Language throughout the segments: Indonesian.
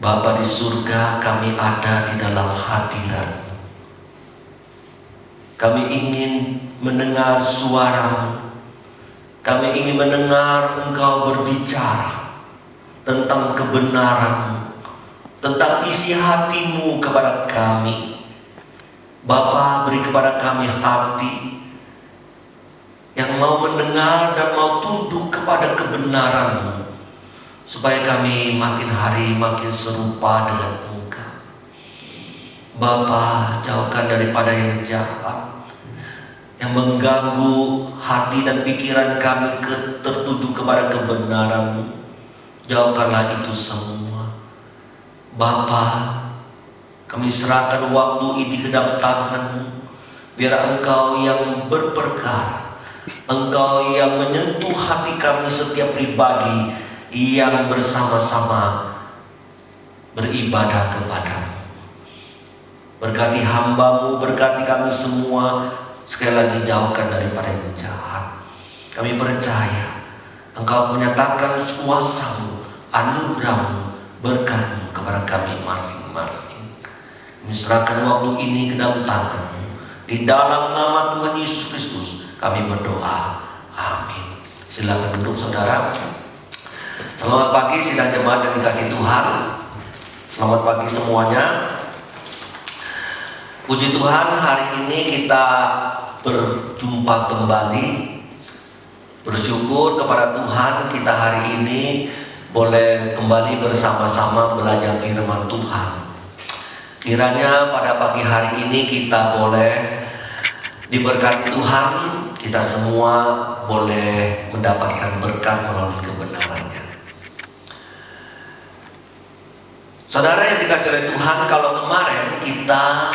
Bapa di surga, kami ada di dalam hadirat. Kami ingin mendengar suara-Mu. Kami ingin mendengar Engkau berbicara tentang kebenaran-Mu, tentang isi hati-Mu kepada kami. Bapa, beri kepada kami hati yang mau mendengar dan mau tunduk kepada kebenaran-Mu, supaya kami makin hari makin serupa dengan Engkau. Bapa, jauhkan daripada yang jahat, yang mengganggu hati dan pikiran kami tertuju kepada kebenaran-Mu. Jauhkanlah itu semua. Bapa, kami serahkan waktu ini ke dalam tangan-Mu. Biar Engkau yang berperkara, Engkau yang menyentuh hati kami setiap pribadi yang bersama-sama beribadah kepada-Mu. Berkati hamba-Mu, berkati kami semua. Sekali lagi, jauhkan daripada yang jahat. Kami percaya Engkau menyatakan kuasa-Mu, anugerah-Mu, berkat-Mu kepada kami masing-masing. Kami serahkan waktu ini ke dalam tangan-Mu. Di dalam nama Tuhan Yesus Kristus kami berdoa. Amin. Silakan duduk saudara. Selamat pagi sidang jemaat yang dikasihi Tuhan. Selamat pagi semuanya. Puji Tuhan, hari ini kita berjumpa kembali. Bersyukur kepada Tuhan, kita hari ini boleh kembali bersama-sama belajar firman Tuhan. Kiranya pada pagi hari ini kita boleh diberkati Tuhan, kita semua boleh mendapatkan berkat melalui kebenarannya. Saudara yang dikasihi oleh Tuhan, kalau kemarin kita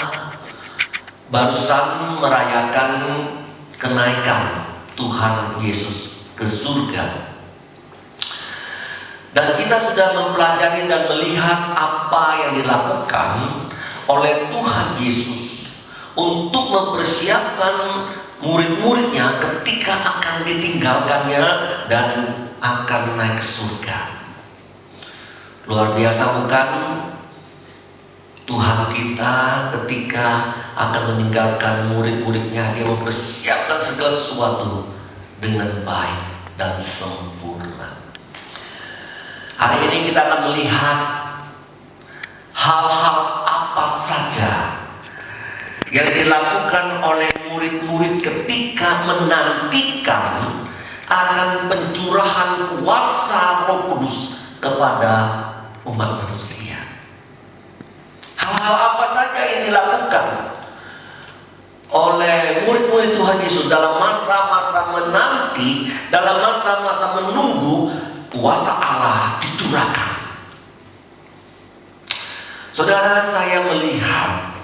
barusan merayakan kenaikan Tuhan Yesus ke surga, dan kita sudah mempelajari dan melihat apa yang dilakukan oleh Tuhan Yesus untuk mempersiapkan murid-muridnya ketika akan ditinggalkannya dan akan naik ke surga. Luar biasa bukan? Tuhan kita ketika akan meninggalkan murid-muridnya, Dia mempersiapkan segala sesuatu dengan baik dan sempurna. Hari ini kita akan melihat hal-hal apa saja yang dilakukan oleh murid-murid ketika menantikan akan pencurahan kuasa Roh Kudus kepada umat manusia. Hal-hal apa saja yang dilakukan oleh murid-murid Tuhan Yesus dalam masa-masa menanti, dalam masa-masa menunggu kuasa Allah dicurahkan. Saudara, saya melihat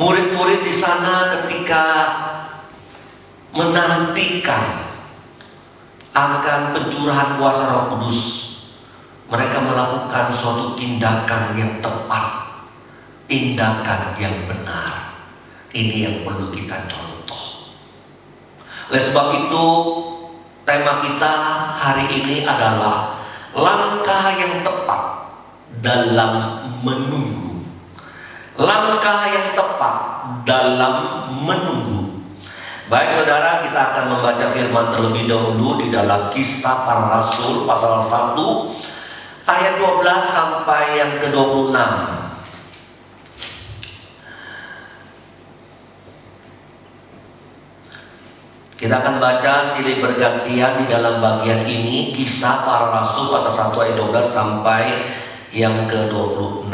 murid-murid di sana ketika menantikan akan pencurahan kuasa Roh Kudus, mereka melakukan suatu tindakan yang tepat, tindakan yang benar. Ini yang perlu kita contoh. Oleh sebab itu, tema kita hari ini adalah langkah yang tepat dalam menunggu. Langkah yang tepat dalam menunggu. Baik saudara, kita akan membaca firman terlebih dahulu di dalam Kisah Para Rasul pasal 1 ayat 12 sampai yang ke-26. Kita akan baca silih bergantian di dalam bagian ini, Kisah Para Rasul pasal 1 ayat 12 sampai yang ke-26.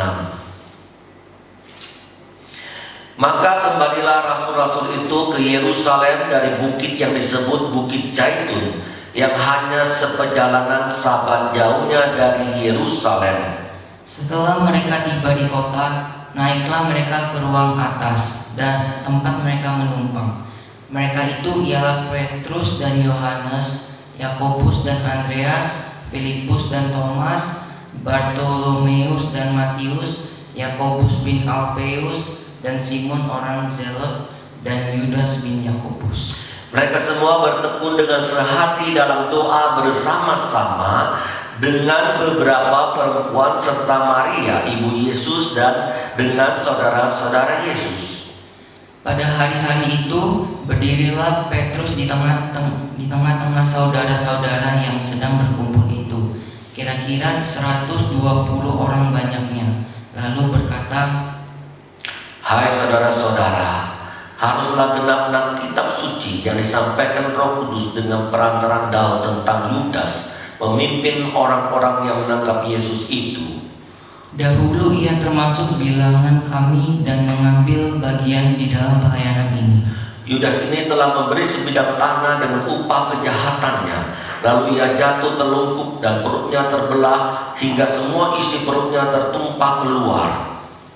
Maka kembalilah rasul-rasul itu ke Yerusalem dari bukit yang disebut Bukit Zaitun, yang hanya seperjalanan sabat jauhnya dari Yerusalem. Setelah mereka tiba di kota, naiklah mereka ke ruang atas dan tempat mereka menumpang. Mereka itu ialah Petrus dan Yohanes, Yakobus dan Andreas, Filipus dan Thomas, Bartolomeus dan Matius, Yakobus bin Alfeus, dan Simon orang Zelot, dan Yudas bin Yakobus. Mereka semua bertekun dengan sehati dalam doa bersama-sama dengan beberapa perempuan serta Maria ibu Yesus dan dengan saudara-saudara Yesus. Pada hari-hari itu berdirilah Petrus di tengah-tengah saudara-saudara yang sedang berkumpul itu, kira-kira 120 orang banyaknya, lalu berkata, "Hai saudara-saudara, haruslah genap kitab suci yang disampaikan Roh Kudus dengan perantaraan Daud tentang Yudas, pemimpin orang-orang yang menangkap Yesus itu. Dahulu ia termasuk bilangan kami dan mengambil bagian di dalam pelayanan ini. Yudas ini telah memberi sebidang tanah dengan upah kejahatannya. Lalu ia jatuh terlungkup dan perutnya terbelah hingga semua isi perutnya tertumpah keluar.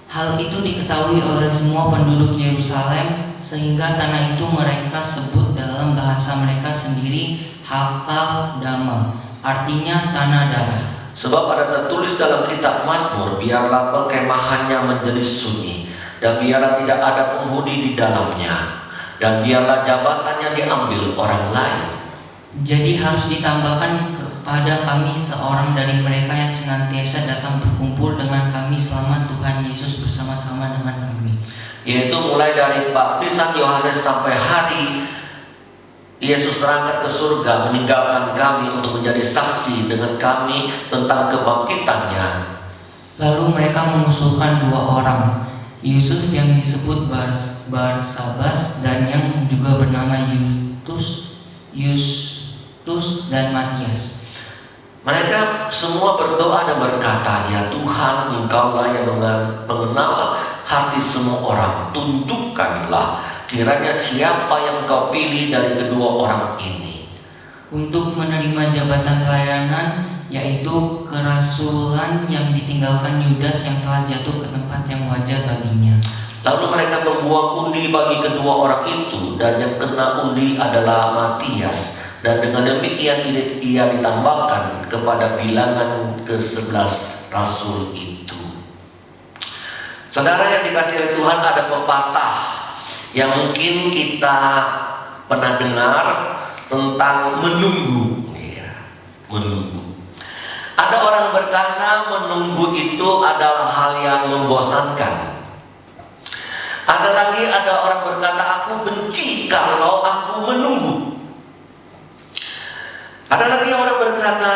Hal itu diketahui oleh semua penduduk Yerusalem, sehingga tanah itu mereka sebut dalam bahasa mereka sendiri Hakal Dama, artinya tanah darah. Sebab ada tertulis dalam kitab Mazmur, biarlah perkemahannya menjadi sunyi, dan biarlah tidak ada penghuni di dalamnya, dan biarlah jabatannya diambil orang lain. Jadi harus ditambahkan kepada kami seorang dari mereka yang senantiasa datang berkumpul dengan kami selama Tuhan Yesus bersama-sama dengan kami. Yaitu mulai dari baptisan Yohanes sampai hari Yesus terangkat ke surga, meninggalkan kami untuk menjadi saksi dengan kami tentang kebangkitannya." Lalu mereka mengusulkan 2 orang, Yusuf yang disebut Barsabas dan yang juga bernama Yustus dan Matias. Mereka semua berdoa dan berkata, "Ya Tuhan, Engkaulah yang mengenal hati semua orang. Tunjukkanlah kiranya siapa yang Kau pilih dari kedua orang ini untuk menerima jabatan pelayanan, yaitu kerasulan yang ditinggalkan Yudas yang telah jatuh ke tempat yang wajar baginya." Lalu mereka membuang undi bagi kedua orang itu, dan yang kena undi adalah Matias. Dan dengan demikian ia ditambahkan kepada bilangan ke-11 rasul itu. Saudara yang dikasihi oleh Tuhan, ada pepatah yang mungkin kita pernah dengar tentang menunggu. Menunggu. Ada orang berkata menunggu itu adalah hal yang membosankan. Ada orang berkata, "Aku benci kalau aku menunggu." Ada lagi orang berkata,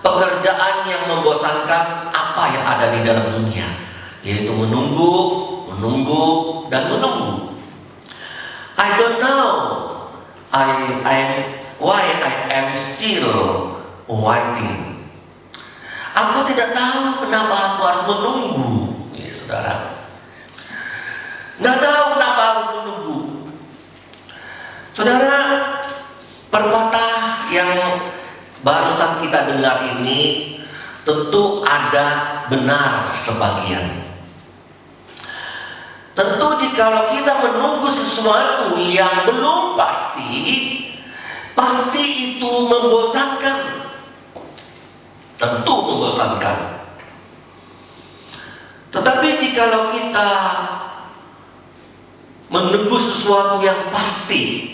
pekerjaan yang membosankan apa yang ada di dalam dunia, yaitu menunggu, dan menunggu. I don't know why I am still waiting. Aku tidak tahu kenapa aku harus menunggu. Ya, saudara, nggak tahu kenapa harus menunggu. Saudara, perpatah yang barusan kita dengar ini tentu ada benar sebagian. Tentu jikalau kita menunggu sesuatu yang belum pasti itu membosankan. Tentu membosankan. Tetapi jikalau kita menunggu sesuatu yang pasti,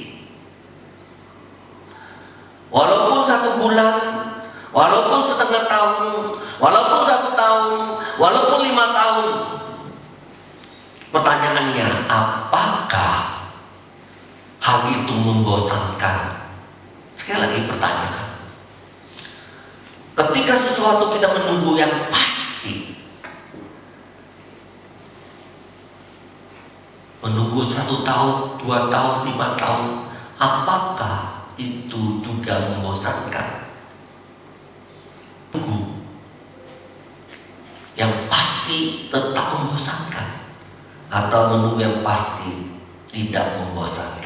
walaupun 1 bulan, walaupun setengah tahun, walaupun 1 tahun, walaupun 5 tahun, pertanyaannya, apakah hal itu membosankan? Sekali lagi pertanyaan. Ketika sesuatu kita menunggu yang pasti, menunggu 1 tahun, 2 tahun, 5 tahun, apakah itu juga membosankan? Menunggu yang pasti tetap membosankan, atau menunggu yang pasti tidak membosankan?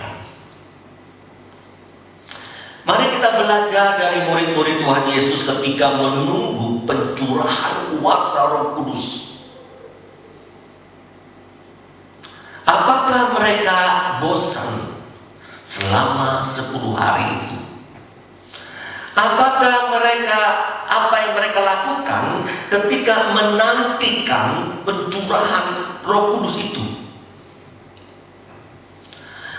Mari kita belajar dari murid-murid Tuhan Yesus ketika menunggu pencurahan kuasa Roh Kudus. Apakah mereka bosan selama 10 hari itu? Apakah apa yang mereka lakukan ketika menantikan pencurahan Roh Kudus itu?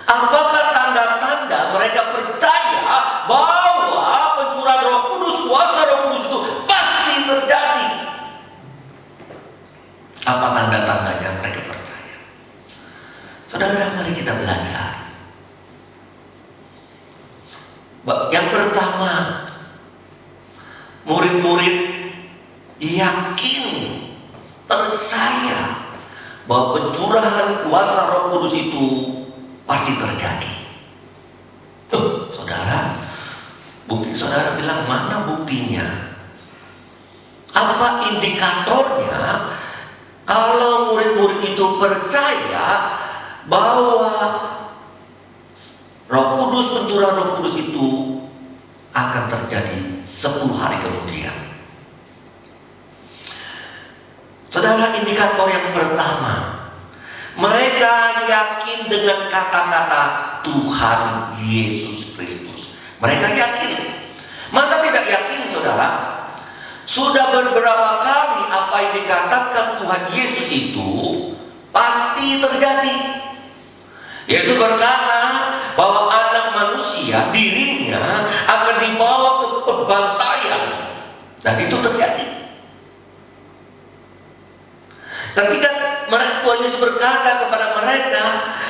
Apakah tanda-tanda mereka percaya bahwa pencurahan Roh Kudus, kuasa Roh Kudus itu Apa tanda-tandanya mereka percaya? Saudara, mari kita belajar. Yang pertama, murid-murid yakin, percaya bahwa pencurahan kuasa Roh Kudus itu pasti terjadi. Saudara, mungkin saudara bilang, mana buktinya? Apa indikatornya kalau murid-murid itu percaya bahwa Roh Kudus, pencurahan Roh Kudus itu akan terjadi 10 hari kemudian? Saudara, indikator yang pertama, mereka yakin dengan kata-kata Tuhan Yesus Kristus. Mereka yakin. Masa tidak yakin, saudara? Sudah beberapa kali apa yang dikatakan Tuhan Yesus itu pasti terjadi. Yesus berkata bahwa anak manusia, dirinya akan dibawa ke pembantaian. Dan itu terjadi. Ketika Tuhan Yesus berkata kepada mereka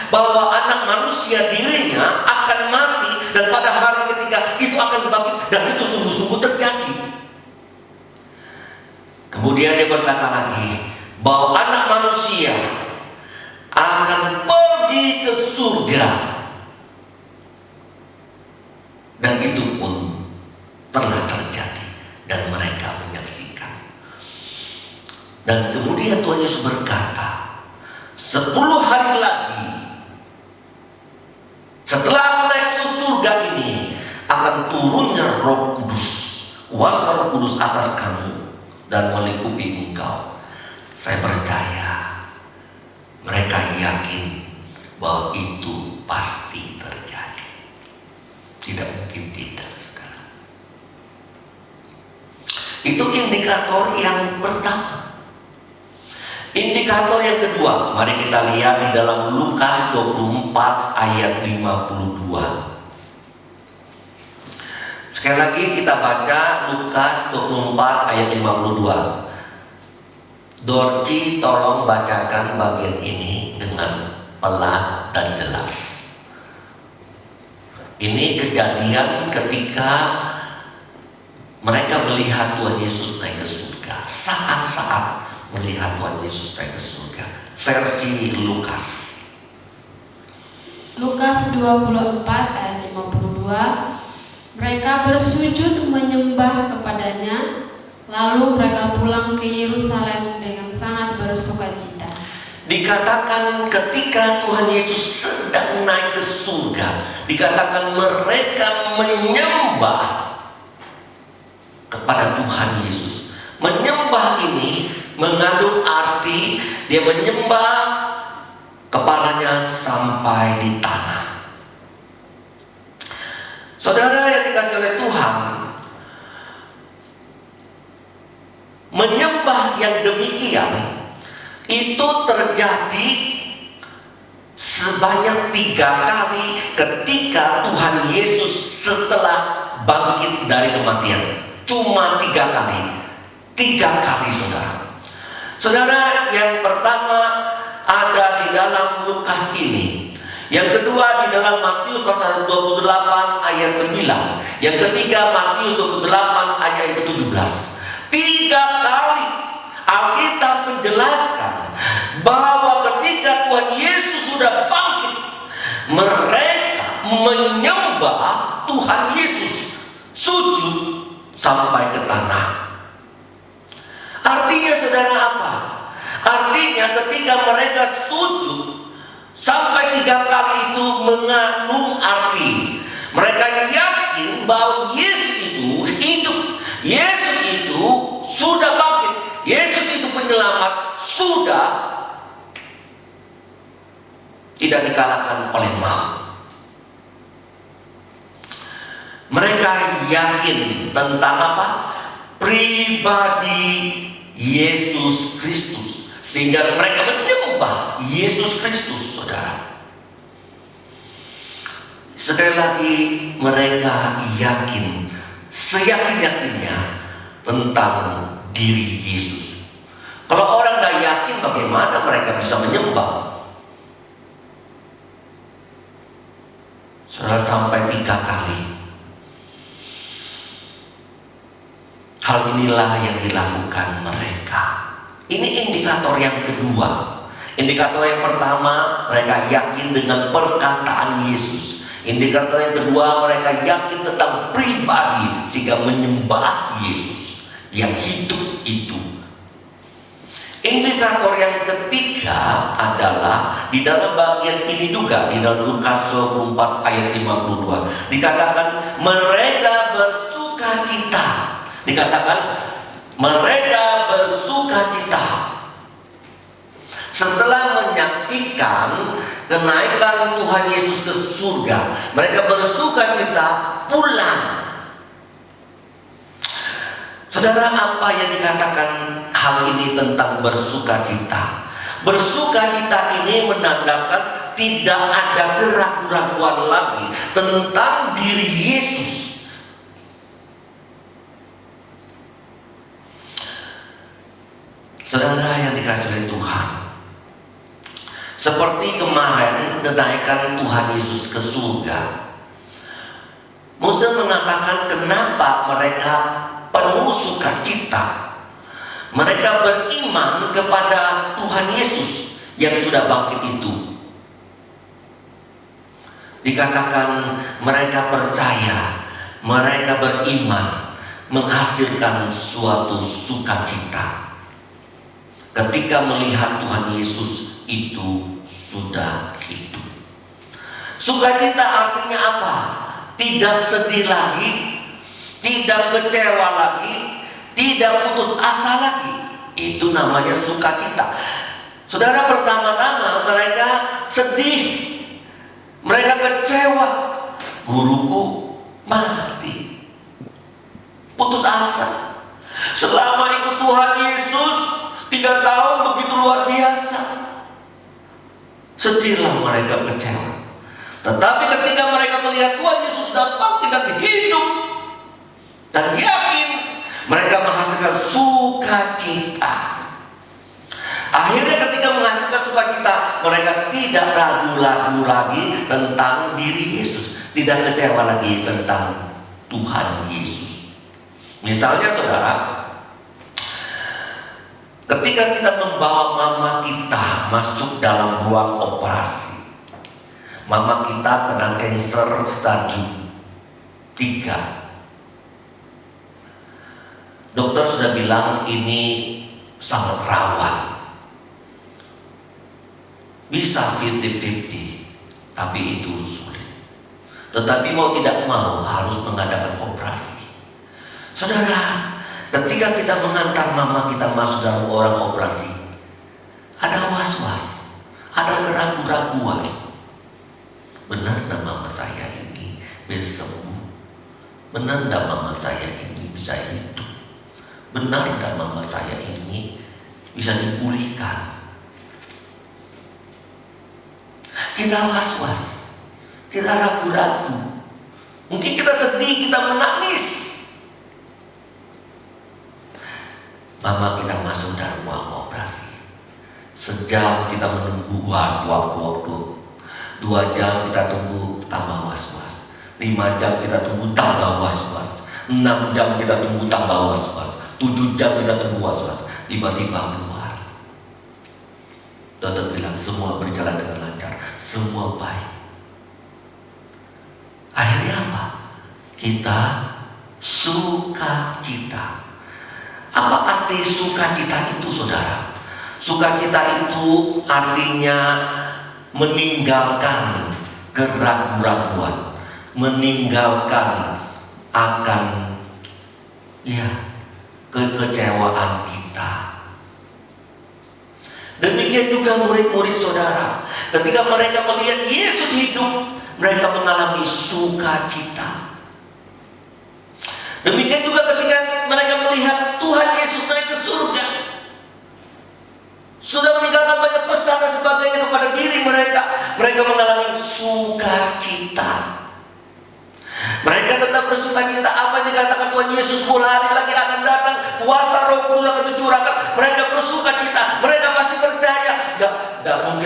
bahwa anak manusia, dirinya akan mati, dan pada hari ketika itu akan bangkit, dan itu sungguh-sungguh terjadi. Kemudian dia berkata lagi bahwa anak manusia akan pergi ke surga, dan itu pun telah terjadi dan mereka menyaksikan. Dan kemudian Tuhan Yesus berkata, 10 hari lagi setelah naik ke surga ini akan turunnya Roh Kudus, kuasa Roh Kudus atas kamu dan melingkupi engkau. Saya percaya mereka yakin bahwa itu pasti terjadi. Tidak mungkin tidak, saudara. Itu indikator yang pertama. Indikator yang kedua, mari kita lihat di dalam Lukas 24 ayat 52. Sekali lagi kita baca Lukas 24 ayat 52. Dorci, tolong bacakan bagian ini dengan pelan dan jelas. Ini kejadian ketika mereka melihat Tuhan Yesus naik ke surga. Saat-saat melihat Tuhan Yesus naik ke surga. Versi Lukas. Lukas 24 ayat 52. Mereka bersujud menyembah kepadanya, lalu mereka pulang ke Yerusalem dengan sangat bersukacita. Dikatakan ketika Tuhan Yesus sedang naik ke surga, dikatakan mereka menyembah kepada Tuhan Yesus. Menyembah ini mengandung arti dia menyembah kepalanya sampai di tanah. Saudara yang dikasih oleh Tuhan, menyembah yang demikian itu terjadi sebanyak 3 kali ketika Tuhan Yesus setelah bangkit dari kematian. Cuma 3 kali. 3 kali, saudara. Saudara, yang pertama ada di dalam Lukas ini. Yang kedua di dalam Matius pasal 28 ayat 9. Yang ketiga Matius 28 ayat ke-17. 3 kali Alkitab menjelaskan bahwa ketika Tuhan Yesus sudah bangkit, mereka menyembah Tuhan Yesus, sujud sampai ke tanah. Artinya, saudara, apa? Artinya ketika mereka sujud sampai 3 kali itu mengandung arti mereka yakin bahwa Yesus itu hidup, Yesus itu sudah bangkit, Yesus itu penyelamat, sudah tidak dikalahkan oleh maut. Mereka yakin tentang apa? Pribadi Yesus Kristus, sehingga mereka menyembah Yesus Kristus, saudara. Sekali lagi, mereka yakin, seyakin-yakinnya tentang diri Yesus. Kalau orang tidak yakin yakin, bagaimana mereka bisa menyembah? Saudara, sampai 3 kali. Hal inilah yang dilakukan mereka. Ini indikator yang kedua. Indikator yang pertama, mereka yakin dengan perkataan Yesus. Indikator yang kedua, mereka yakin tentang pribadi sehingga menyembah Yesus yang hidup itu. Indikator yang ketiga adalah di dalam bagian ini juga, di dalam Lukas 24 ayat 52 dikatakan mereka bersukacita. Dikatakan mereka bersukacita setelah menyaksikan kenaikan Tuhan Yesus ke surga. Mereka bersukacita pulang. Saudara, apa yang dikatakan hal ini tentang bersukacita? Bersukacita ini menandakan tidak ada keraguan-raguan lagi tentang diri Yesus. Saudara yang dikasihi oleh Tuhan, seperti kemarin kenaikan Tuhan Yesus ke surga, Musa mengatakan kenapa mereka penuh sukacita. Mereka beriman kepada Tuhan Yesus yang sudah bangkit itu. Dikatakan mereka percaya, mereka beriman, menghasilkan suatu sukacita ketika melihat Tuhan Yesus itu sudah hidup. Sukacita artinya apa? Tidak sedih lagi, tidak kecewa lagi, tidak putus asa lagi. Itu namanya sukacita. Saudara, pertama-tama mereka sedih, mereka kecewa, guruku mati, putus asa. Selama ikut Tuhan Yesus 3 tahun begitu luar biasa. Sedihlah mereka, kecewa. Tetapi ketika mereka melihat Tuhan Yesus sudah bangkit dan hidup dan yakin, mereka menghasilkan sukacita. Akhirnya ketika menghasilkan sukacita, mereka tidak ragu-ragu lagi tentang diri Yesus, tidak kecewa lagi tentang Tuhan Yesus. Misalnya saudara, ketika kita membawa mama kita masuk dalam ruang operasi, mama kita kena kanker stadium 3. Dokter sudah bilang ini sangat rawan, bisa 50-50, tapi itu sulit. Tetapi mau tidak mau harus mengadakan operasi. Saudara, ketika kita mengantar mama kita masuk dalam orang operasi, ada was-was, ada keraguan-raguan. Benar enggak mama saya ini bisa sembuh? Benar enggak mama saya ini bisa hidup? Benar enggak mama saya ini bisa dipulihkan? Kita was-was, kita ragu-ragu, mungkin kita sedih, kita menangis. Mama kita masuk dalam ruang operasi, sejam kita menunggu waktu, 2 jam kita tunggu tambah was-was, 5 jam kita tunggu tambah was-was, 6 jam kita tunggu tambah was-was, 7 jam kita tunggu was-was. Tiba-tiba keluar, dokter bilang semua berjalan dengan lancar, semua baik. Akhirnya apa? Kita sukacita. Apa arti sukacita itu, saudara? Sukacita itu artinya meninggalkan keraguan-raguan, meninggalkan akan kekecewaan kita. Demikian juga murid-murid saudara, ketika mereka melihat Yesus hidup, mereka mengalami sukacita. Demikian juga ketika mereka melihat Tuhan Yesus naik ke surga, sudah meninggalkan banyak pesan dan sebagainya kepada diri mereka, mereka mengalami sukacita. Mereka tetap bersukacita. Apa yang dikatakan Tuhan Yesus 10 hari lagi akan datang, kuasa Roh Kudus akan tercurahkan. Mereka bersukacita, mereka pasti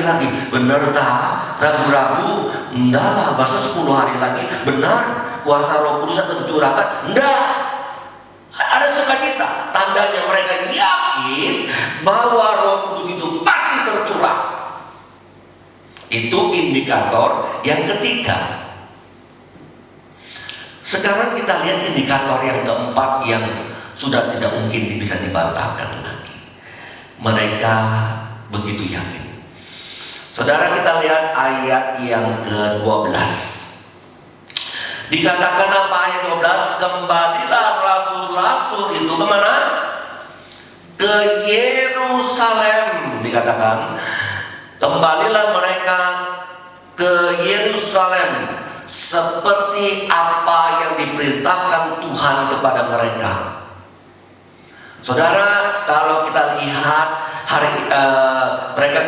lagi. Benar tak? Ragu-ragu? Enggak lah, masa 10 hari lagi? Benar, kuasa Roh Kudus akan dicurahkan? Enggak. Ada sukacita. Tandanya mereka yakin bahwa Roh Kudus itu pasti tercurah. Itu indikator yang ketiga. Sekarang kita lihat indikator yang keempat yang sudah tidak mungkin bisa dibantahkan lagi. Mereka begitu yakin. Saudara, kita lihat ayat yang ke-12. Dikatakan apa ayat 12? Kembalilah rasul-rasul itu kemana? Ke Yerusalem. Dikatakan kembalilah mereka ke Yerusalem seperti apa yang diperintahkan Tuhan kepada mereka. Saudara, kalau kita lihat mereka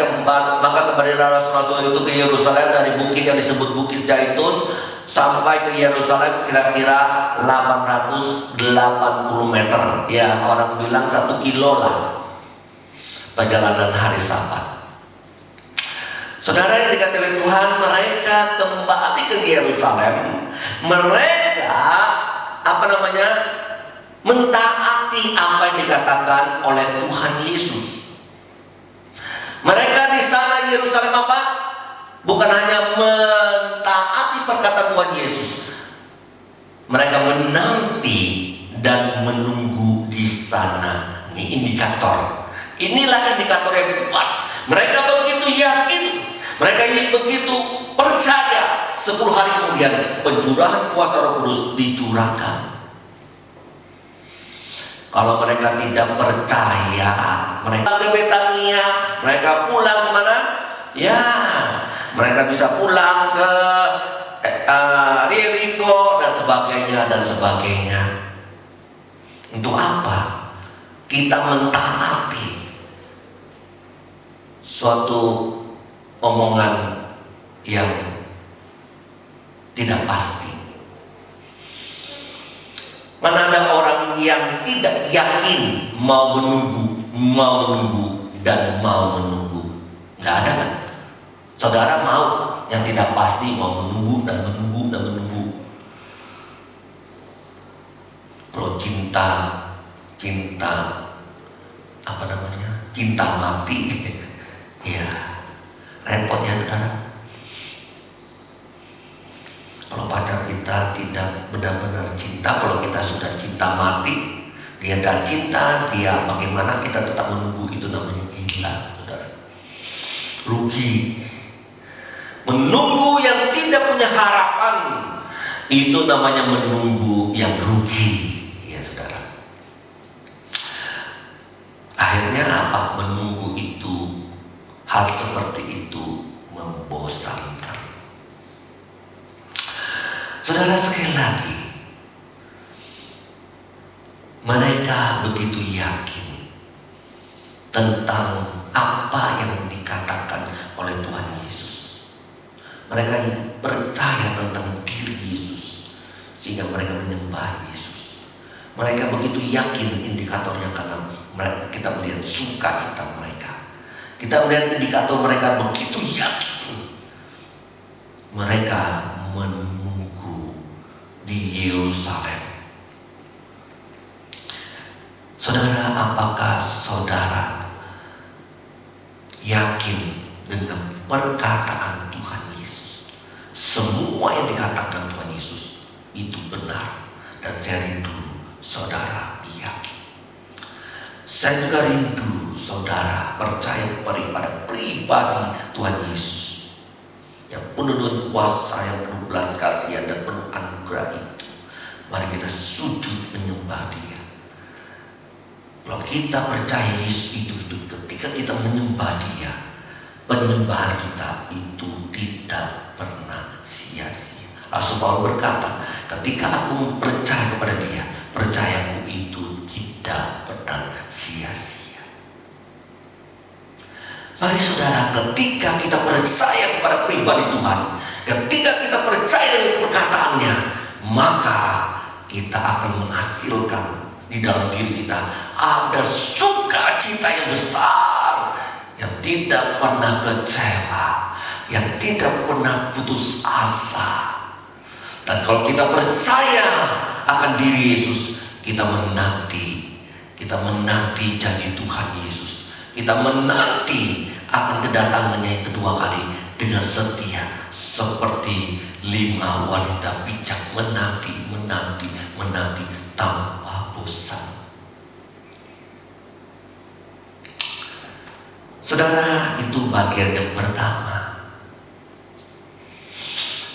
maka kembalilah rasul-rasul itu ke Yerusalem dari bukit yang disebut Bukit Zaitun sampai ke Yerusalem kira-kira 880 meter. Ya, orang bilang 1 kilo lah perjalanan hari Sabat. Saudara yang dikasihi oleh Tuhan, mereka kembali ke Yerusalem. Mereka mentaati apa yang dikatakan oleh Tuhan Yesus. Mereka di sana Yerusalem apa? Bukan hanya mentaati perkataan Tuhan Yesus. Mereka menanti dan menunggu di sana. Ini indikator. Inilah indikator yang kuat. Mereka begitu yakin. Mereka begitu percaya. 10 hari kemudian pencurahan kuasa Roh Kudus dicurahkan. Kalau mereka tidak percaya, mereka ke Betania, mereka pulang kemana? Ya, mereka bisa pulang ke Yeriko dan sebagainya. Untuk apa? Kita mentaati suatu omongan yang tidak pasti. Mana ada orang yang tidak yakin mau menunggu dan mau menunggu. Tidak ada kan? Saudara mau yang tidak pasti, mau menunggu dan menunggu. Kalau cinta mati, ya repotnya saudara. Kalau pacar kita tidak benar-benar cinta, kalau kita sudah cinta mati, dia tidak cinta, dia bagaimana kita tetap menunggu, itu namanya gila, saudara. Rugi. Menunggu yang tidak punya harapan, itu namanya menunggu yang rugi, ya saudara. Akhirnya apa? Menunggu itu, hal seperti itu membosankan. Saudara, sekali lagi, mereka begitu yakin tentang apa yang dikatakan oleh Tuhan Yesus. Mereka percaya tentang diri Yesus sehingga mereka menyembah Yesus. Mereka begitu yakin, indikatornya karena kita melihat sukacita mereka. Kita melihat indikator mereka begitu yakin. Mereka menunggu di Yerusalem. Saudara, apakah saudara yakin dengan perkataan Tuhan Yesus? Semua yang dikatakan Tuhan Yesus itu benar, dan saya rindu saudara yakin. Saya juga rindu saudara percaya kepada pribadi Tuhan Yesus yang penuh dengan kuasa, yang penuh belas kasihan dan penuh anugerah itu. Mari kita sujud menyembah Dia. Kalau kita percaya Yesus itu, ketika kita menyembah Dia, penyembahan kita itu tidak pernah sia-sia. Rasul Paulus berkata, ketika aku percaya kepada Dia, percayaku itu tidak pernah sia-sia. Mari saudara, ketika kita percaya kepada pribadi Tuhan, ketika kita percaya dengan perkataannya, maka kita akan menghasilkan di dalam diri kita ada sukacita yang besar yang tidak pernah kecewa, yang tidak pernah putus asa. Dan kalau kita percaya akan diri Yesus, kita menanti janji Tuhan Yesus. Kita menanti akan kedatangannya yang kedua kali dengan setia, seperti 5 wanita bijak menanti tanpa bosan. Saudara, itu bagian yang pertama.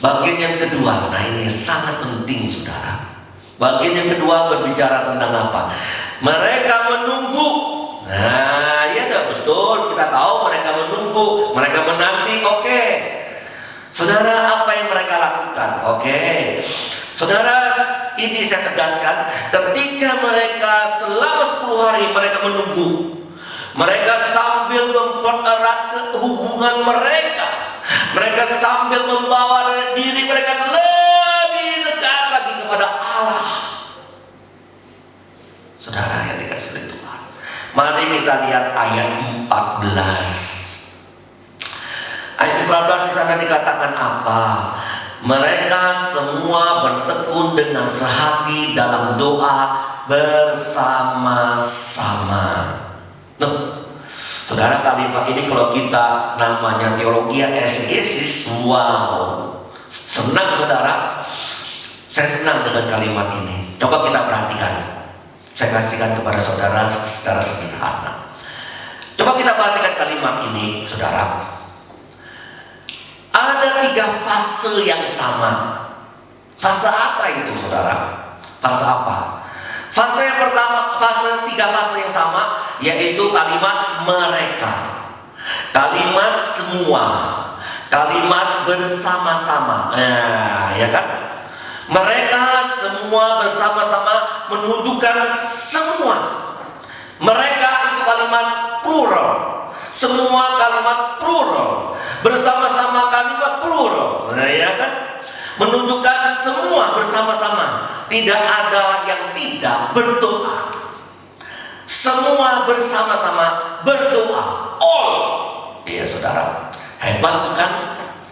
Bagian yang kedua, nah ini sangat penting saudara. Bagian yang kedua berbicara tentang apa? Mereka menunggu. Nah, ya betul, kita tahu mereka menunggu, mereka menanti, oke. Saudara, apa yang mereka lakukan? Oke. Saudara, ini saya tegaskan, ketika mereka selama 10 hari mereka menunggu, mereka sambil mempererat hubungan mereka, mereka sambil membawa diri mereka lebih dekat lagi kepada Allah. Saudara yang dikasih oleh Tuhan, mari kita lihat ayat 14. Ayat 14 di sana dikatakan apa? Mereka semua bertekun dengan sehati dalam doa bersama-sama. Saudara, kalimat ini kalau kita namanya teologi exegesis, wow, senang saudara. Saya senang dengan kalimat ini. Coba kita perhatikan. Saya kasihkan kepada saudara secara sederhana. Coba kita perhatikan kalimat ini, saudara. Ada 3 fase yang sama. Fase apa itu, saudara? Fase apa? Fase yang pertama, 3 fase yang sama, yaitu kalimat mereka, kalimat semua, kalimat bersama-sama. Nah, ya kan? Mereka semua bersama-sama menunjukkan semua. Mereka itu kalimat plural. Semua kalimat plural. Bersama-sama kalimat plural. Nah, ya kan? Menunjukkan semua bersama-sama. Tidak ada yang tidak berdoa. Semua bersama-sama berdoa. All. Iya saudara. Hebat bukan?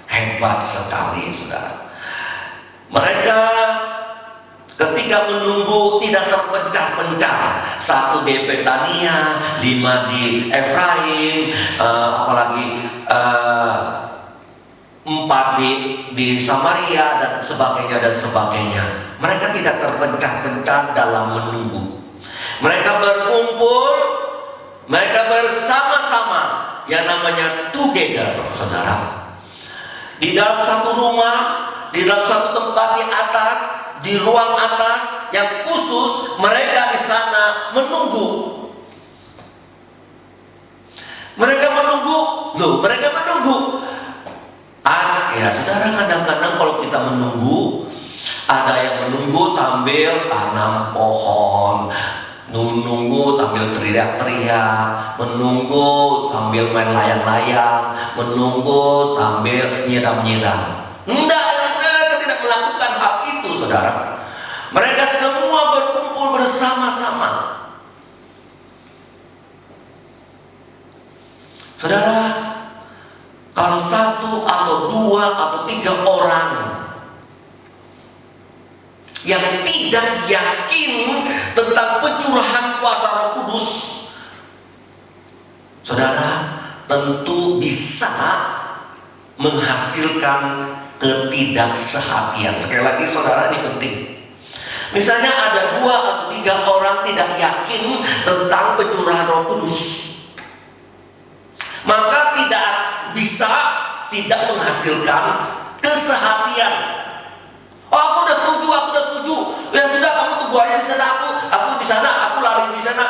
Hebat sekali saudara. Mereka ketika menunggu tidak terpecah-pecah. 1 di Betania, 5 di Efraim, apalagi 4 di Samaria dan sebagainya. Mereka tidak terpecah-pecah dalam menunggu. Mereka berkumpul, mereka bersama-sama, yang namanya together, saudara. Di dalam satu rumah, di dalam satu tempat di atas, di ruang atas yang khusus, mereka di sana menunggu. Mereka menunggu. Ya saudara, kadang-kadang kalau kita menunggu, ada yang menunggu sambil tanam pohon, menunggu sambil teriak-teriak, menunggu sambil main layang-layang, menunggu sambil nyiram-nyiram. Mereka tidak melakukan hal itu, saudara. Mereka semua berkumpul bersama-sama. Saudara, kalau 1 atau 2 atau 3 orang yang tidak yakin tentang pencurahan kuasa Roh Kudus, saudara, tentu bisa menghasilkan ketidaksehatian. Sekali lagi saudara, ini penting. Misalnya ada 2 atau 3 orang tidak yakin tentang pencurahan Roh Kudus, maka tidak menghasilkan kesehatian. Oh, aku udah setuju. Ya sudah, kamu tunggu aja di sana, aku di sana, aku lari di sana.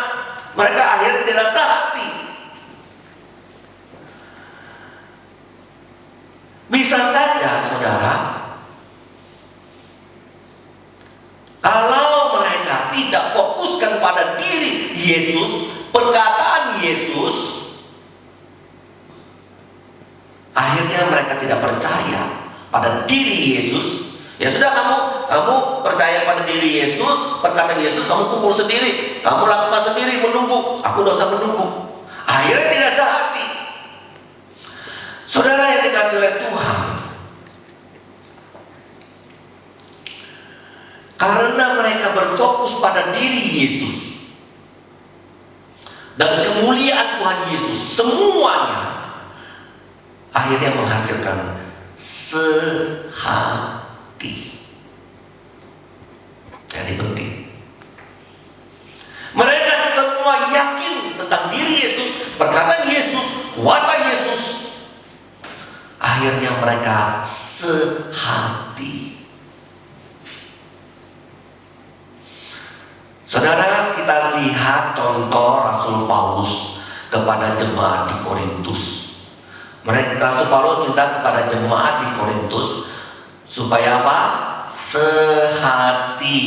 Mereka akhirnya tidak sehati. Bisa saja, saudara, kalau mereka tidak fokuskan pada diri Yesus, perkataan Yesus, akhirnya mereka tidak percaya pada diri Yesus. Ya sudah, kamu percaya pada diri Yesus, perkataan Yesus, kamu kumpul sendiri, kamu lakukan sendiri, menunggu. Aku dosa menunggu. Akhirnya tidak sehati. Saudara yang dikasihi oleh Tuhan, karena mereka berfokus pada diri Yesus dan kemuliaan Tuhan Yesus, semuanya akhirnya menghasilkan sehati. Jadi penting. Mereka semua yakin tentang diri Yesus, perkataan Yesus, kuasa Yesus. Akhirnya mereka sehati. Saudara, kita lihat contoh Rasul Paulus kepada jemaat di Korintus. Rasul Paulus minta kepada jemaat di Korintus supaya apa? Sehati.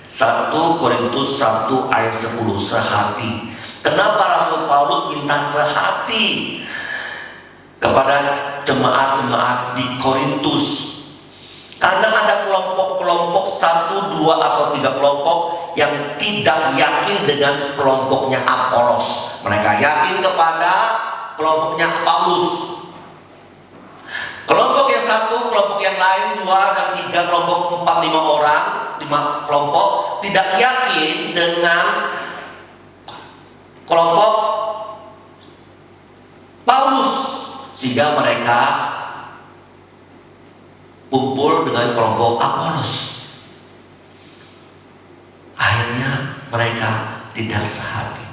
1 Korintus 1 ayat 10, sehati. Kenapa Rasul Paulus minta sehati kepada jemaat-jemaat di Korintus? Karena ada kelompok-kelompok 1, 2, atau 3 kelompok yang tidak yakin dengan kelompoknya Apolos. Mereka yakin kepada kelompoknya Paulus. Kelompok yang satu, kelompok yang lain, 2 dan 3, kelompok 4, 5 orang, 5 kelompok tidak yakin dengan kelompok Paulus, sehingga mereka kumpul dengan kelompok Apolos. Akhirnya mereka tidak sehati.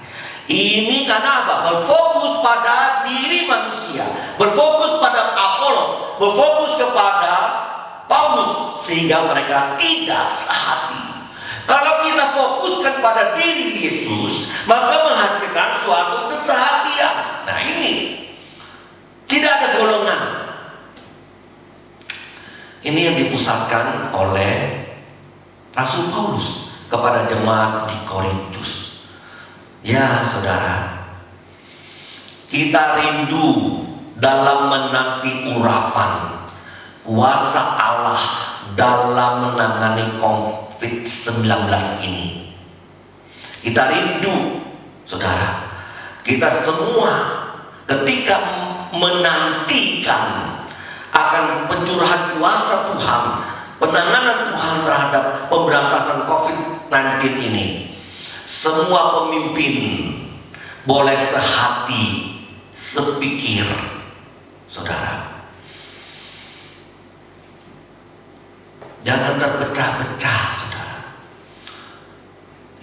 Ini karena apa? Berfokus pada diri manusia, berfokus pada Apolos, berfokus kepada Paulus, sehingga mereka tidak sehati. Kalau kita fokuskan pada diri Yesus, maka menghasilkan suatu kesehatian. Nah ini tidak ada golongan. Ini yang dipusatkan oleh Rasul Paulus kepada jemaat di Korintus. Ya saudara, kita rindu dalam menanti urapan kuasa Allah dalam menangani COVID-19 ini. Kita rindu, saudara, kita semua ketika menantikan akan pencurahan kuasa Tuhan, penanganan Tuhan terhadap pemberantasan COVID-19 ini. Semua pemimpin boleh sehati, sepikir, saudara. Jangan terpecah-pecah, saudara.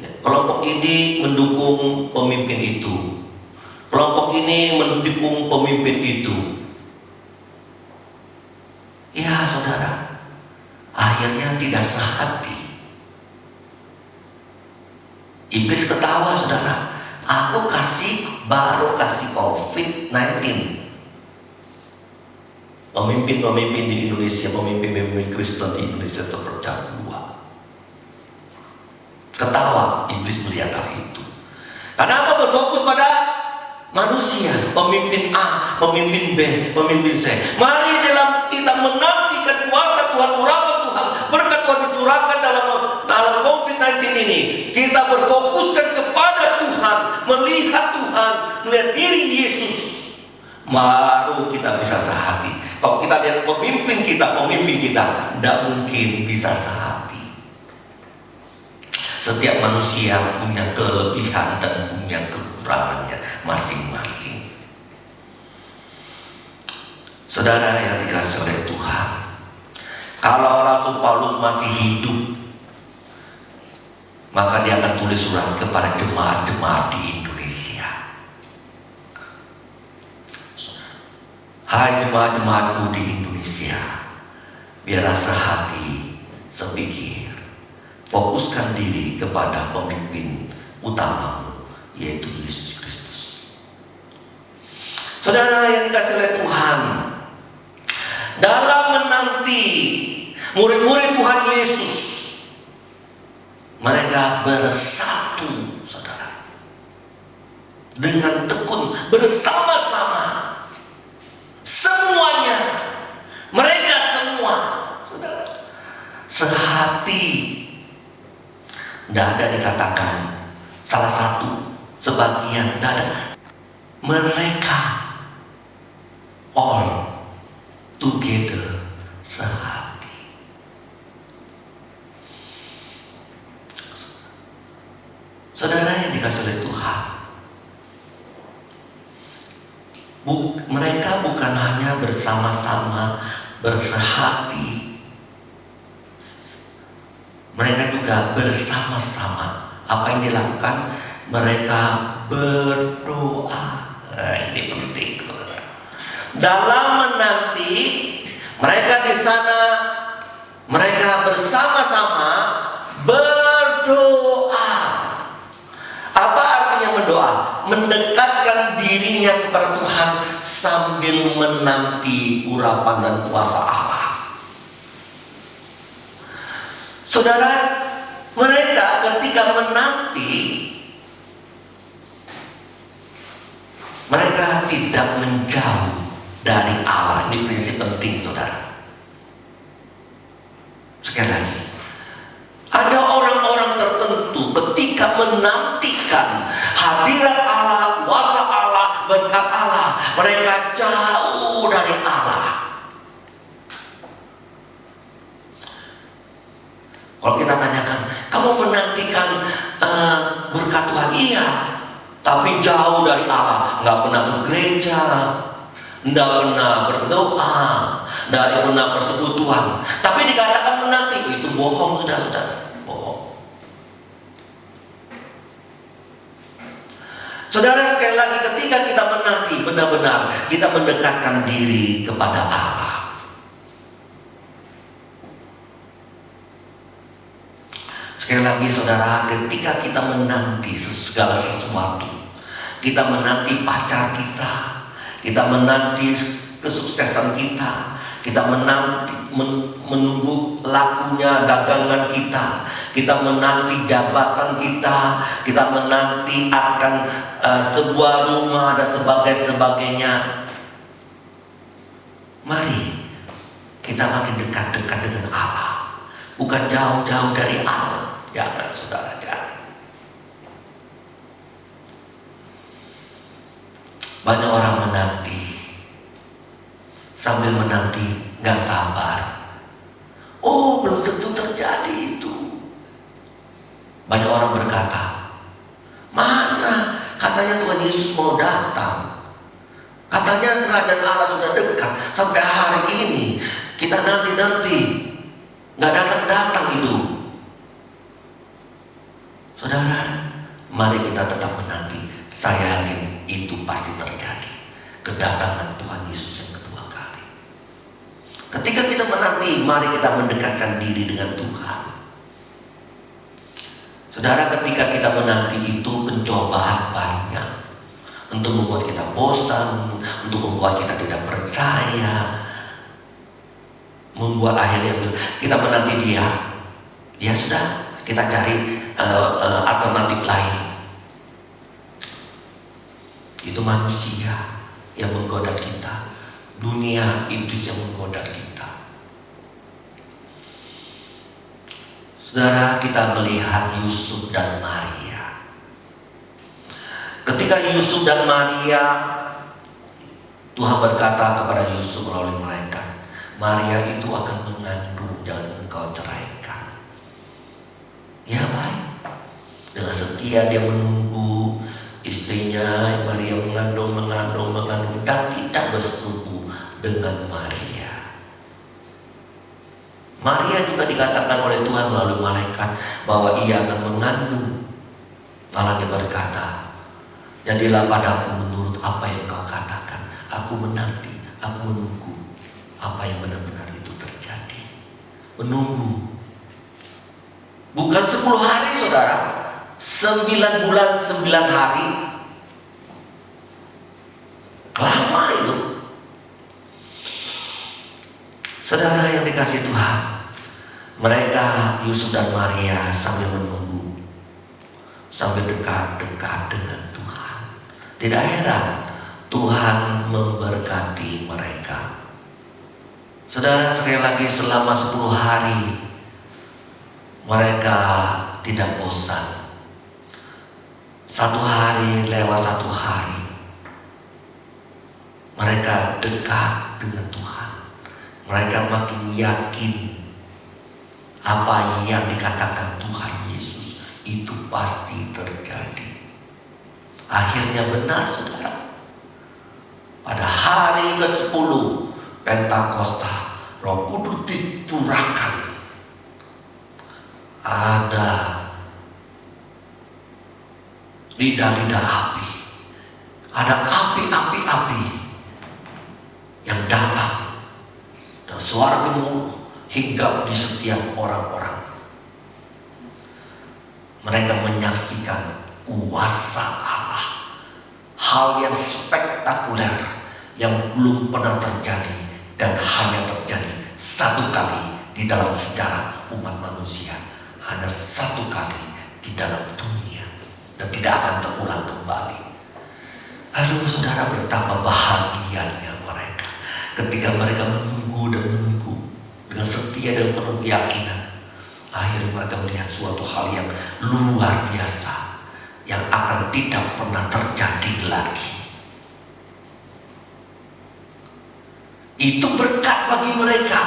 Ya, kelompok ini mendukung pemimpin itu, kelompok ini mendukung pemimpin itu. Ya, saudara, akhirnya tidak sehati. Iblis ketawa, saudara. Aku baru kasih COVID-19. Pemimpin-pemimpin di Indonesia, pemimpin-pemimpin Kristen di Indonesia terpecah dua. Ketawa iblis melihat hal itu. Karena apa? Berfokus pada manusia, pemimpin A, pemimpin B, pemimpin C. Mari dalam kita menantikan kuasa Tuhan, urapan Tuhan, berkat Tuhan dicurahkan dalam COVID-19 ini. Kita berfokuskan kepada Tuhan, melihat Tuhan, melihat diri Yesus, baru kita bisa sehati. Kalau kita lihat pemimpin kita, tidak mungkin bisa sehati. Setiap manusia punya kelebihan dan punya kekurangannya masing-masing. Saudara yang dikasihi oleh Tuhan, kalau Rasul Paulus masih hidup, maka dia akan tulis surat kepada jemaat-jemaat di Indonesia. Hai jemaat-jemaatku di Indonesia, biarlah sehati, sepikir, fokuskan diri kepada pemimpin utamamu, yaitu Yesus Kristus. Saudara yang dikasihi oleh Tuhan, dalam menanti murid-murid Tuhan Yesus, mereka bersatu, saudara, dengan tekun, bersama-sama, semuanya, mereka semua, saudara, sehati. Tidak ada dikatakan salah satu, sebagian, tidak ada. Mereka all together, sehati. Saudara yang dikasih oleh Tuhan, mereka bukan hanya bersama-sama bersehati, mereka juga bersama-sama. Apa yang dilakukan? Mereka berdoa. Ini penting, saudara. Dalam menanti, mereka di sana, mereka bersama-sama berdoa. Apa artinya berdoa? Mendekatkan dirinya kepada Tuhan sambil menanti urapan dan kuasa Allah. Saudara, mereka ketika menanti, mereka tidak menjauh dari Allah. Ini prinsip penting, saudara. Sekali lagi, ada orang-orang tertentu ketika menantikan hadirat Allah, kuasa Allah, berkat Allah, mereka jauh dari Allah. Kalau kita tanyakan, kamu menantikan berkat Tuhan? Iya, tapi jauh dari Allah, nggak pernah ke gereja, nggak pernah berdoa, nggak pernah persekutuan. Tapi dikatakan menanti, itu bohong, saudara-saudara, bohong. Saudara, sekali lagi, ketika kita menanti, benar-benar kita mendekatkan diri kepada Allah. Sekali lagi, saudara, ketika kita menanti segala sesuatu, kita menanti pacar kita, kita menanti kesuksesan kita menanti menunggu lakunya dagangan kita menanti jabatan kita menanti akan sebuah rumah dan sebagainya. Mari kita makin dekat-dekat dengan Allah, bukan jauh-jauh dari Allah. Jangan, saudara, jangan. Banyak orang menanti, sambil menanti gak sabar. Oh, belum tentu terjadi itu. Banyak orang berkata, mana katanya Tuhan Yesus mau datang, katanya kerajaan Allah sudah dekat. Sampai hari ini kita nanti gak datang itu. Saudara, mari kita tetap menanti. Saya yakin itu pasti terjadi, kedatangan Tuhan Yesus yang kedua kali. Ketika kita menanti, mari kita mendekatkan diri dengan Tuhan. Saudara, ketika kita menanti itu pencobaan banyak, untuk membuat kita bosan, untuk membuat kita tidak percaya, membuat akhirnya kita menanti dia. Ya sudah, kita cari alternatif lain. Itu manusia yang menggoda kita, dunia iblis yang menggoda kita. Saudara, kita melihat Yusuf dan Maria. Ketika Yusuf dan Maria, Tuhan berkata kepada Yusuf melalui malaikat, Maria itu akan mengandung, jangan engkau ceraikan. Ya baik. Dengan setia dia menunggu istrinya Maria mengandung dan tidak bersetubuh dengan Maria. Maria juga dikatakan oleh Tuhan melalui malaikat bahwa ia akan mengandung. Malah dia berkata, jadilah padaku menurut apa yang kau katakan. Aku menanti, aku menunggu apa yang benar-benar itu terjadi. Menunggu. Bukan 10 hari, saudara. 9 bulan 9 hari. Lama itu. Saudara yang dikasih Tuhan, mereka Yusuf dan Maria sambil menunggu, sambil dekat-dekat dengan Tuhan. Tidak heran Tuhan memberkati mereka. Saudara, sekali lagi, selama 10 hari mereka tidak bosan. 1 hari lewat 1 hari, mereka dekat dengan Tuhan. mereka makin yakin apa yang dikatakan Tuhan Yesus itu pasti terjadi. Akhirnya benar saudara. Pada hari ke-10 Pentakosta, Roh Kudus dicurahkan. Ada lidah-lidah api. Ada api-api yang datang. Dan suara gemuruh hinggap di setiap orang-orang. Mereka menyaksikan kuasa Allah. Hal yang spektakuler yang belum pernah terjadi dan hanya terjadi satu kali di dalam sejarah umat manusia. Hanya satu kali di dalam dunia dan tidak akan terulang kembali. Lalu saudara, betapa bahagianya mereka ketika mereka menunggu dan menunggu dengan setia dan penuh keyakinan. Akhirnya mereka melihat suatu hal yang luar biasa yang akan tidak pernah terjadi lagi. Itu berkat bagi mereka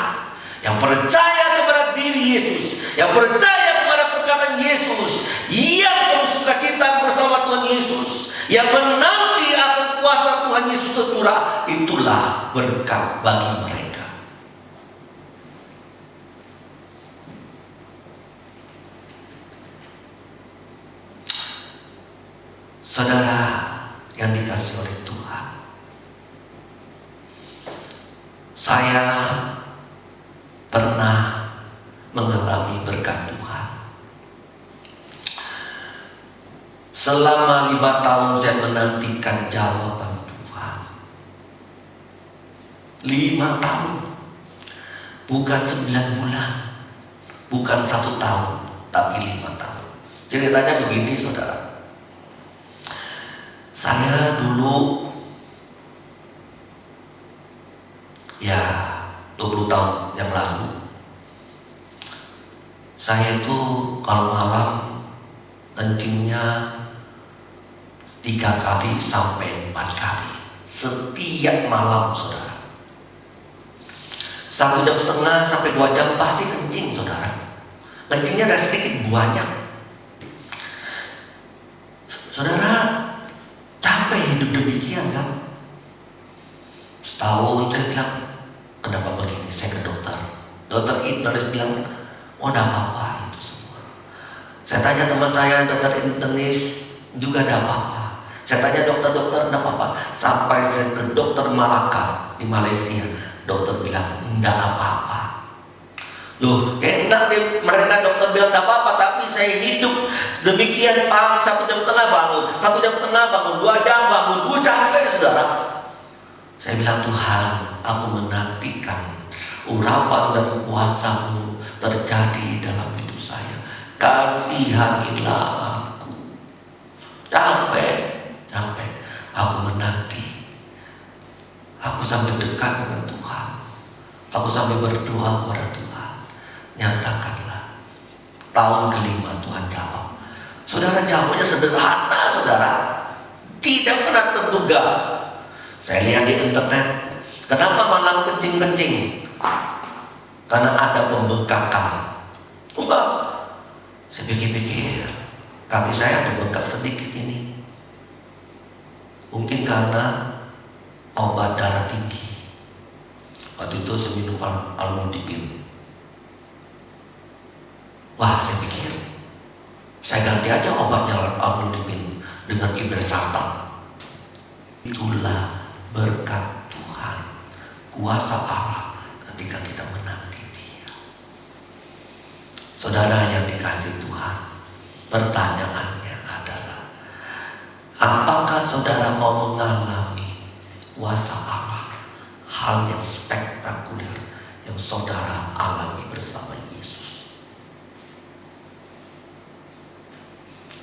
yang percaya kepada diri Yesus, yang percaya kepada perkataan Yesus, yang penuh sukacita bersama Tuhan Yesus, yang menanti akan kuasa Tuhan Yesus tercurah. Itulah berkat bagi mereka. Saudara yang dikasihi oleh Tuhan, saya pernah mengalami berkat Tuhan. Selama 5 tahun saya menantikan jawaban Tuhan. 5 tahun, bukan 9 bulan, bukan 1 tahun, tapi 5 tahun. Ceritanya begini saudara. Saya dulu 20 tahun yang lalu, saya itu kalau malam kencingnya 3 kali sampai 4 kali setiap malam saudara. 1,5 jam sampai 2 jam pasti kencing saudara. Kencingnya ada sedikit banyak. Saudara, capek hidup demikian kan. Setahun saya bilang, kenapa begini? Saya ke dokter. Dokter internis bilang, oh enggak apa-apa itu semua. Saya tanya teman saya, dokter internis, juga enggak apa-apa. Saya tanya dokter-dokter, enggak apa-apa. Sampai saya ke dokter Malaka di Malaysia, dokter bilang, enggak apa-apa. Loh, enak deh, mereka dokter bilang enggak apa-apa, tapi saya hidup demikian 1,5 jam bangun, 1,5 jam bangun, 2 jam bangun, gue capek saudara. Saya bilang, Tuhan, aku menantikan urapan dan kuasa-Mu terjadi dalam hidup saya. Kasihanilah aku. Capek. Aku menanti. Aku sampai dekat dengan Tuhan. Aku sampai berdoa kepada Tuhan. Nyatakanlah. Tahun kelima Tuhan jawab. Saudara, jawabnya sederhana saudara. Tidak pernah terduga. Saya lihat di internet, kenapa malam kencing-kencing? Karena ada pembengkakan. Wah, saya pikir-pikir, kaki saya ada bengkak sedikit ini. Mungkin karena obat darah tinggi. Waktu itu saya minum Almodipin. Wah, saya pikir, saya ganti aja obatnya Almodipin dengan Ibersartan. Itulah berkat Tuhan, kuasa Allah ketika kita menanti Dia. Saudara yang dikasihi Tuhan, pertanyaannya adalah, apakah saudara mau mengalami kuasa Allah, hal yang spektakuler yang saudara alami bersama Yesus?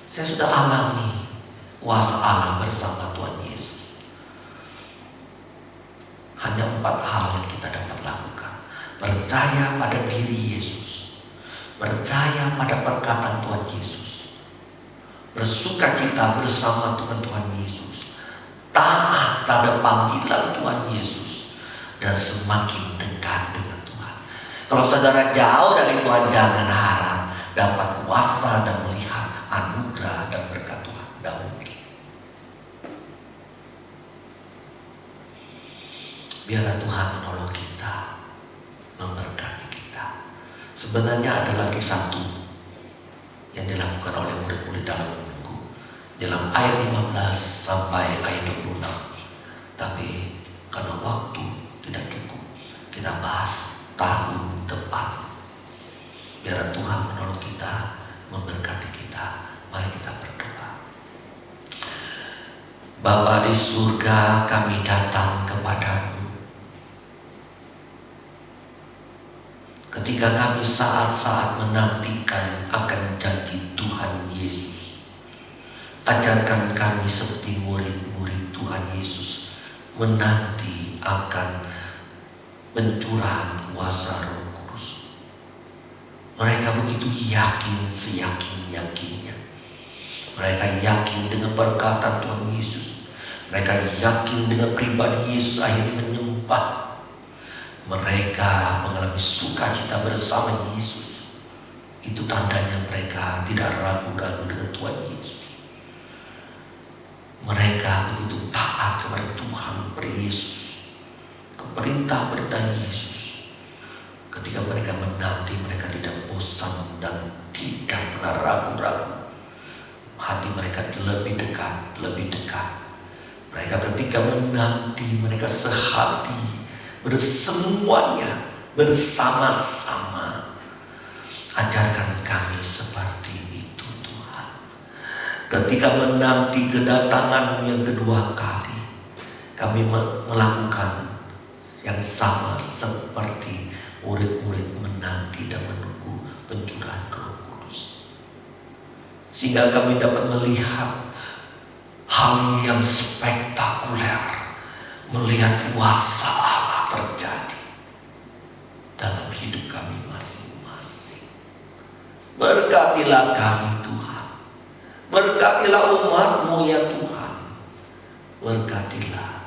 Saya sudah alami kuasa Allah bersama Tuhan Yesus. Hanya 4 hal yang kita dapat lakukan. Percaya pada diri Yesus, percaya pada perkataan Tuhan Yesus, bersukacita bersama Tuhan Yesus, taat pada panggilan Tuhan Yesus, dan semakin dekat dengan Kalau saudara jauh dari Tuhan, jangan harap dapat kuasa dan melihat anugerah dan berkat Tuhan. Tidak mungkin. Biarlah Tuhan menolong kita, memberkati kita. Sebenarnya ada lagi satu yang dilakukan oleh murid-murid dalam menunggu, dalam ayat 15 sampai ayat 26. Tapi karena waktu tidak cukup, kita bahas tahun depan. Biar Tuhan menolong kita, memberkati kita. Mari kita berdoa. Bapa di surga, kami datang kepadamu ketika kami saat-saat menantikan akan janji Tuhan Yesus. Ajarkan kami seperti murid-murid Tuhan Yesus menanti akan pencurahan kuasa Roh Kudus. Mereka begitu yakin, seyakin-yakinnya. Mereka yakin dengan perkataan Tuhan Yesus. Mereka yakin dengan pribadi Yesus, akhirnya menyembah. Mereka mengalami sukacita bersama Yesus. Itu tandanya mereka tidak ragu-ragu dengan Tuhan Yesus. Mereka begitu taat kepada Tuhan Yesus, ke perintah-perintah Yesus. Ketika mereka menanti, mereka tidak bosan dan tidak pernah ragu-ragu. Hati mereka lebih dekat, lebih dekat. Mereka ketika menanti, mereka sehati, bersemuanya, bersama-sama. Ajarkan kami seperti itu Tuhan. Ketika menanti kedatangan-Mu yang kedua kali, kami melakukan yang sama seperti murid-murid menanti dan menunggu pencurahan Roh Kudus. Sehingga kami dapat melihat hal yang spektakuler, melihat kuasa Allah terjadi dalam hidup kami masing-masing. Berkatilah kami Tuhan. Berkatilah umat-Mu ya Tuhan. Berkatilah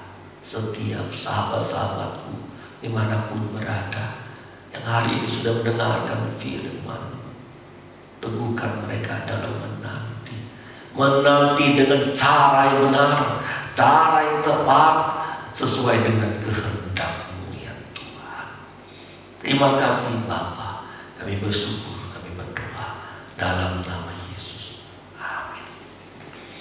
setiap sahabat-sahabatku dimanapun berada, yang hari ini sudah mendengarkan firman-Mu. Teguhkan mereka dalam menanti. Menanti dengan cara yang benar, cara yang tepat, sesuai dengan kehendak-Mu ya Tuhan. Terima kasih Bapa. Kami bersyukur, kami berdoa dalam nama